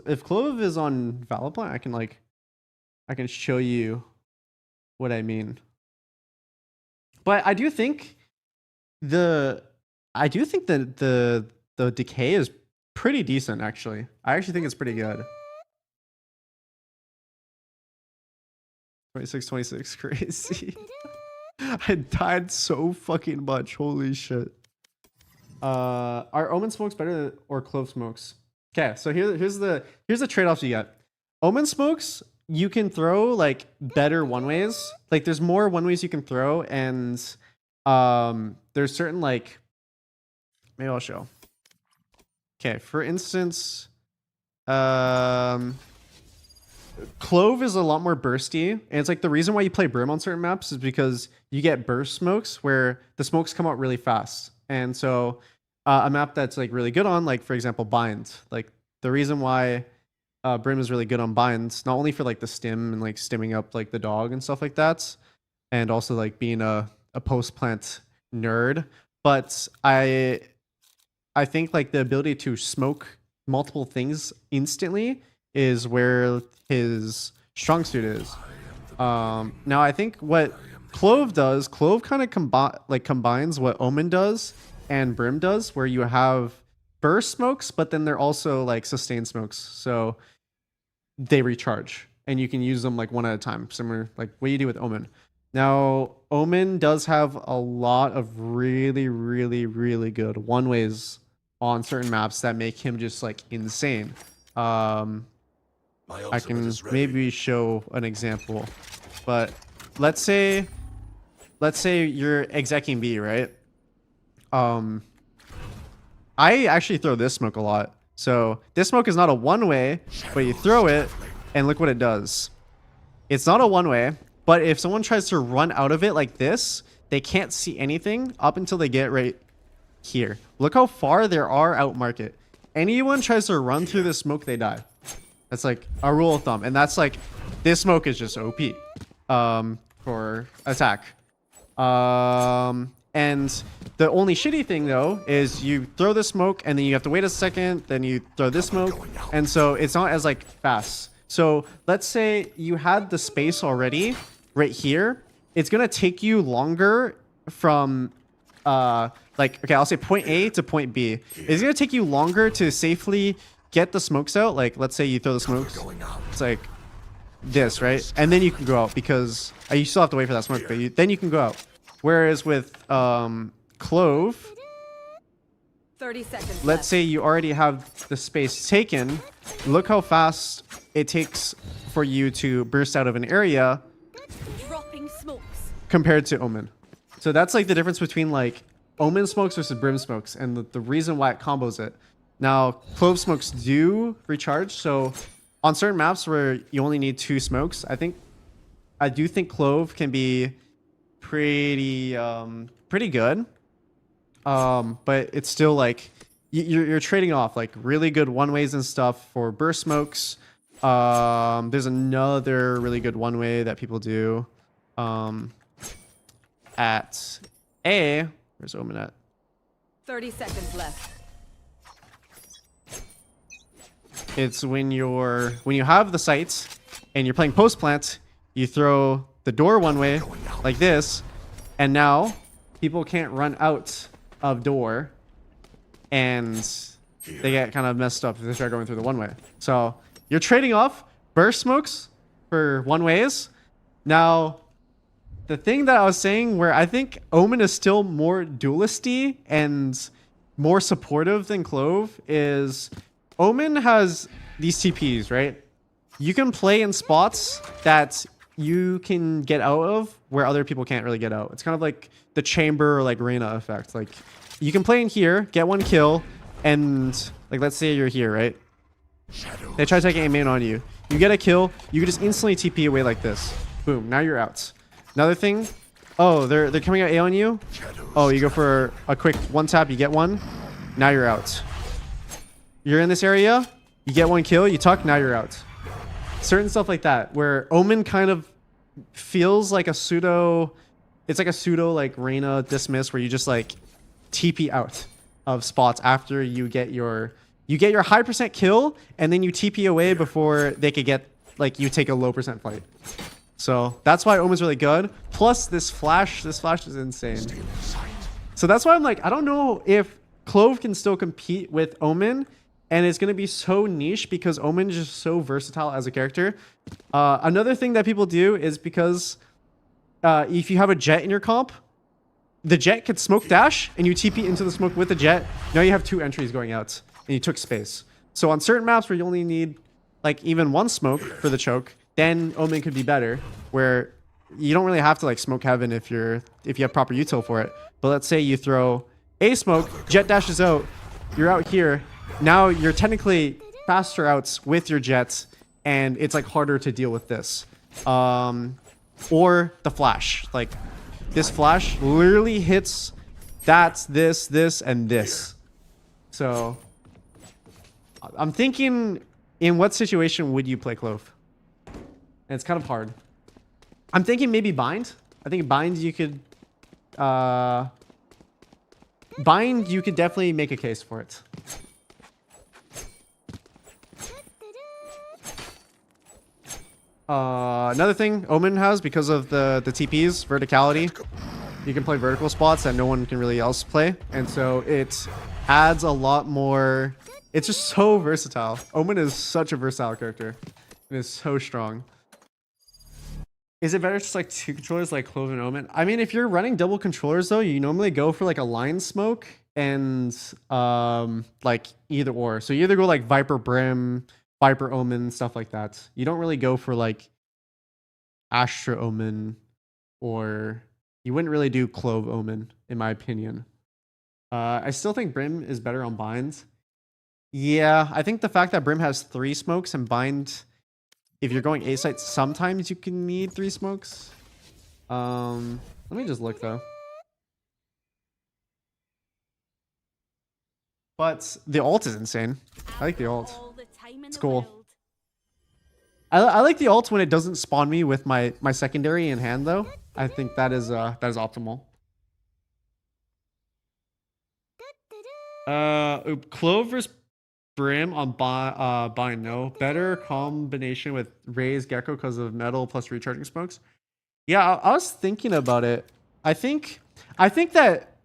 if Clove is on VALORANT, I can show you what I mean. But I do think the decay is pretty decent actually. I actually think it's pretty good. 26, crazy. I died so fucking much. Holy shit. Are Omen smokes better or Clove smokes? Okay, so here's the trade-offs you get. Omen smokes, you can throw like better one-ways. Like there's more one-ways you can throw, and there's certain like, maybe I'll show. Okay, for instance, Clove is a lot more bursty, and it's like the reason why you play Brim on certain maps is because you get burst smokes where the smokes come out really fast. And so a map that's like really good on, like for example, Bind. Like the reason why Brim is really good on Binds, not only for like the stim and like stimming up like the dog and stuff like that, and also like being a post plant nerd, but I think like the ability to smoke multiple things instantly is where his strong suit is. Now I think what Clove does, Clove kind of combines what Omen does and Brim does, where you have burst smokes, but then they're also like sustained smokes, so they recharge and you can use them like one at a time, similar like what you do with Omen. Now Omen does have a lot of really good one ways on certain maps that make him just like insane. I can maybe show an example, but let's say you're execing B, right? I actually throw this smoke a lot. So this smoke is not a one-way, but you throw it and look what it does. It's not a one-way, but if someone tries to run out of it like this, they can't see anything up until they get right here. Look how far there are out market. Anyone tries to run through this smoke, they die. That's like a rule of thumb. And that's like, this smoke is just OP for attack. And the only shitty thing though is you throw the smoke and then you have to wait a second, then you throw this smoke, and so it's not as like fast. So let's say you had the space already right here. It's gonna take you longer from like, okay, I'll say point A to point B. It's gonna take you longer to safely get the smokes out. Like let's say you throw the smokes, it's like this, right? And then you can go out because you still have to wait for that smoke, but then you can go out. Whereas with Clove, 30 seconds let's say you already have the space taken. Look how fast it takes for you to burst out of an area dropping smokes compared to Omen. So that's like the difference between like Omen smokes versus Brim smokes, and the reason why it combos it. Now, Clove smokes do recharge, so on certain maps where you only need 2 smokes, I do think Clove can be pretty good, but it's still like you're trading off like really good one ways and stuff for burst smokes. There's another really good one way that people do at A. Where's Omen at? 30 seconds left. It's when you have the sights and you're playing post plant, you throw the door one way like this, and now people can't run out of door and they get kind of messed up if they start going through the one way. So you're trading off burst smokes for one ways. Now the thing that I was saying where I think Omen is still more dualisty and more supportive than Clove is Omen has these TPs, right? You can play in spots that you can get out of where other people can't really get out. It's kind of like the chamber or like Reyna effect. Like you can play in here, get 1 kill, and like let's say you're here, right? They try to take aim in on you. You get a kill, you can just instantly TP away like this. Boom, now you're out. Another thing, oh, they're coming out A on you. Oh, you go for a quick 1 tap, you get 1. Now you're out. You're in this area, you get 1 kill, you tuck, now you're out. Certain stuff like that, where Omen kind of feels like a pseudo, it's like a pseudo like Reyna dismiss where you just like TP out of spots after you get your You get your high percent kill, and then you TP away before they could get, like, you take a low percent fight. So that's why Omen's really good. Plus this flash is insane. So that's why I'm like, I don't know if Clove can still compete with Omen, and it's going to be so niche because Omen is just so versatile as a character. Another thing that people do is because if you have a jet in your comp, the jet could smoke dash, and you TP into the smoke with the jet. Now you have 2 entries going out, and you took space. So on certain maps where you only need like even 1 smoke for the choke, then Omen could be better, where you don't really have to like smoke heaven if you have proper util for it. But let's say you throw a smoke, jet dashes out, you're out here. Now you're technically faster outs with your jets, and it's like harder to deal with this. Or the flash, like this flash literally hits that, this, and this. So I'm thinking, in what situation would you play Clove? And it's kind of hard. I'm thinking maybe bind. I think bind you could definitely make a case for it. Another thing Omen has, because of the TPs, verticality, you can play vertical spots that no one can really else play, and so it adds a lot more. It's just so versatile. Omen is such a versatile character. It is so strong. Is it better just like 2 controllers like Clove and Omen? I mean, if you're running double controllers though, you normally go for like a line smoke and like either or. So you either go like Viper Brim, Viper Omen, stuff like that. You don't really go for like Astra Omen, or you wouldn't really do Clove Omen, in my opinion. I still think Brim is better on binds. Yeah, I think the fact that Brim has 3 smokes and bind, if you're going A site, sometimes you can need 3 smokes. Let me just look though. But the ult is insane. I like the ult. It's cool. I like the ult when it doesn't spawn me with my secondary in hand though. I think that is optimal. Clove versus Brim on bind, no. Better combination with Raze Gecko because of metal plus recharging smokes. Yeah, I was thinking about it. I think that,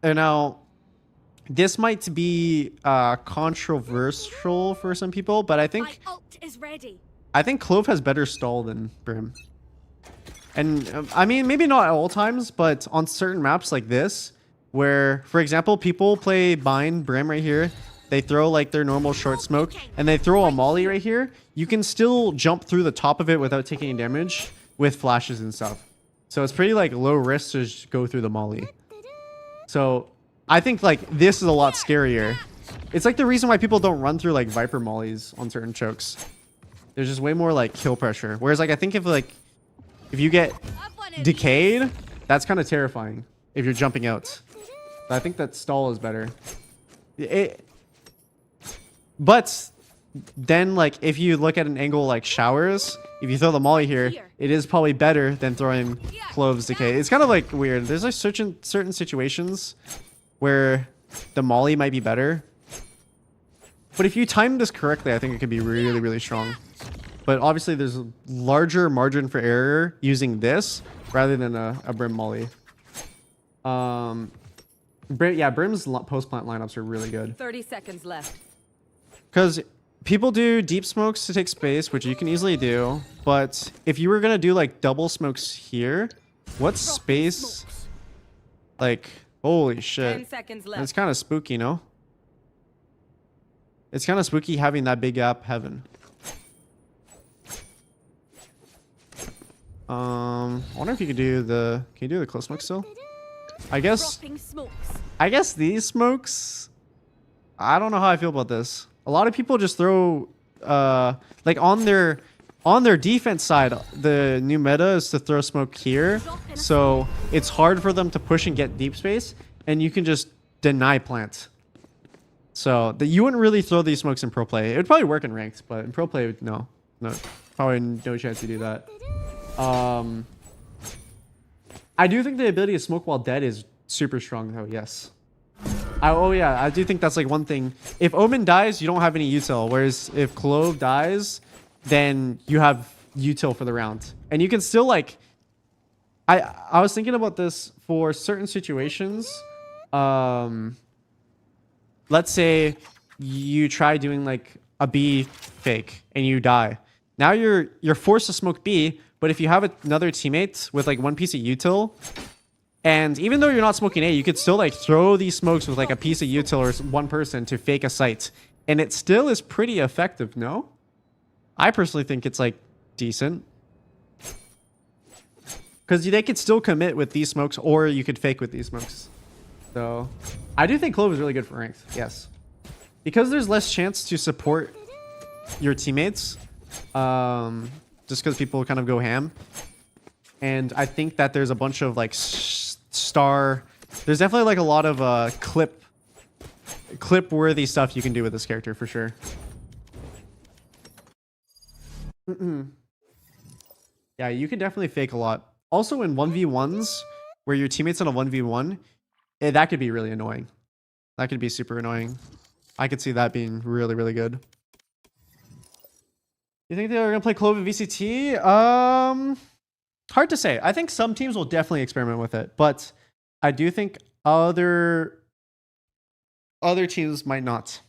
you know, this might be controversial for some people, but I think Clove has better stall than Brim. And I mean, maybe not at all times, but on certain maps like this, where, for example, people play bind Brim right here, they throw like their normal short smoke, and they throw a molly right here, you can still jump through the top of it without taking any damage with flashes and stuff. So it's pretty like low risk to just go through the molly. So I think like this is a lot scarier. It's like the reason why people don't run through like Viper mollies on certain chokes. There's just way more like kill pressure. Whereas like I think if you get decayed, that's kind of terrifying if you're jumping out. But I think that stall is better. But then like if you look at an angle like showers, if you throw the molly here, it is probably better than throwing Clove's decay. It's kind of like weird. There's like certain situations where the molly might be better. But if you time this correctly, I think it could be really, really strong. But obviously there's a larger margin for error using this rather than a Brim molly. Yeah, Brim's post-plant lineups are really good. 30 seconds left. Because people do deep smokes to take space, which you can easily do. But if you were going to do like double smokes here, what space? Like, holy shit. 10 seconds left. It's kind of spooky, no? It's kind of spooky having that big gap heaven. I wonder if you could do the... Can you do the close smoke still? I guess these smokes... I don't know how I feel about this. A lot of people just throw... like on their defense side, the new meta is to throw smoke here. So it's hard for them to push and get deep space. And you can just deny plant. So you wouldn't really throw these smokes in pro play. It would probably work in ranked, but in pro play, no. Probably no chance to do that. I do think the ability to smoke while dead is super strong though, yes. Oh yeah, I do think that's like one thing. If Omen dies, you don't have any util. Whereas if Clove dies, then you have util for the round. And you can still like... I was thinking about this for certain situations. Let's say you try doing like a B fake and you die. Now you're forced to smoke B, but if you have another teammate with like one piece of util, and even though you're not smoking A, you could still like throw these smokes with like a piece of util or one person to fake a site. And it still is pretty effective, no? I personally think it's like decent. Because they could still commit with these smokes, or you could fake with these smokes. So I do think Clove is really good for ranked, yes. Because there's less chance to support your teammates. Just because people kind of go ham. And I think that there's a bunch of like star... There's definitely like a lot of clip-worthy stuff you can do with this character for sure. Yeah, you can definitely fake a lot. Also in 1v1s, where your teammate's on a 1v1, that could be really annoying. That could be super annoying. I could see that being really, really good. You think they're going to play Clove in VCT? Hard to say. I think some teams will definitely experiment with it, but I do think other teams might not.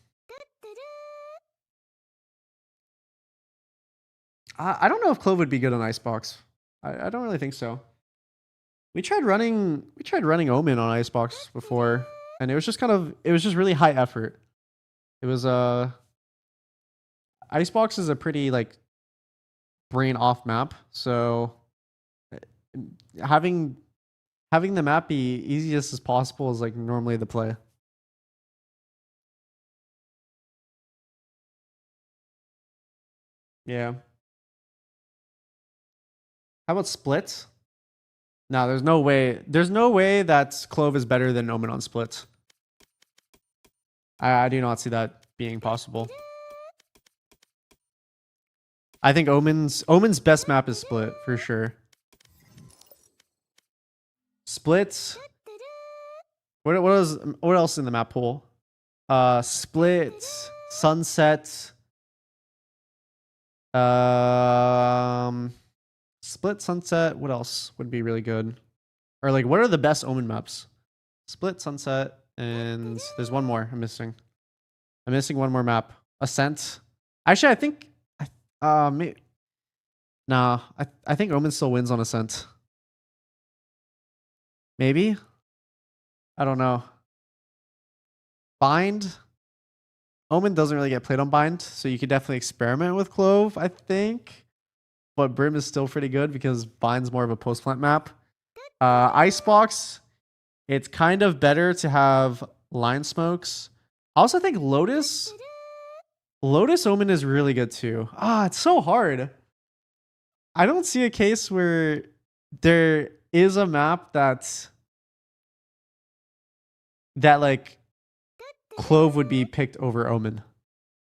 I don't know if Clove would be good on Icebox. I don't really think so. We tried running Omen on Icebox before, and it was just really high effort. It was Icebox is a pretty like brain off map, so having the map be easiest as possible is like normally the play. Yeah. How about Split? No, there's no way. There's no way that Clove is better than Omen on Split. I do not see that being possible. I think Omen's best map is Split for sure. Split. What else in the map pool? Split, Sunset. Split, Sunset. What else would be really good? Or like, what are the best Omen maps? Split, Sunset, and there's one more I'm missing. I'm missing one more map. Ascent. Actually, I think. Nah, I think Omen still wins on Ascent. Maybe. I don't know. Bind. Omen doesn't really get played on Bind, so you could definitely experiment with Clove, I think. But Brim is still pretty good because Bind's more of a post plant map. Icebox, it's kind of better to have line smokes. I also think Lotus Omen is really good too. It's so hard. I don't see a case where there is a map that like Clove would be picked over Omen.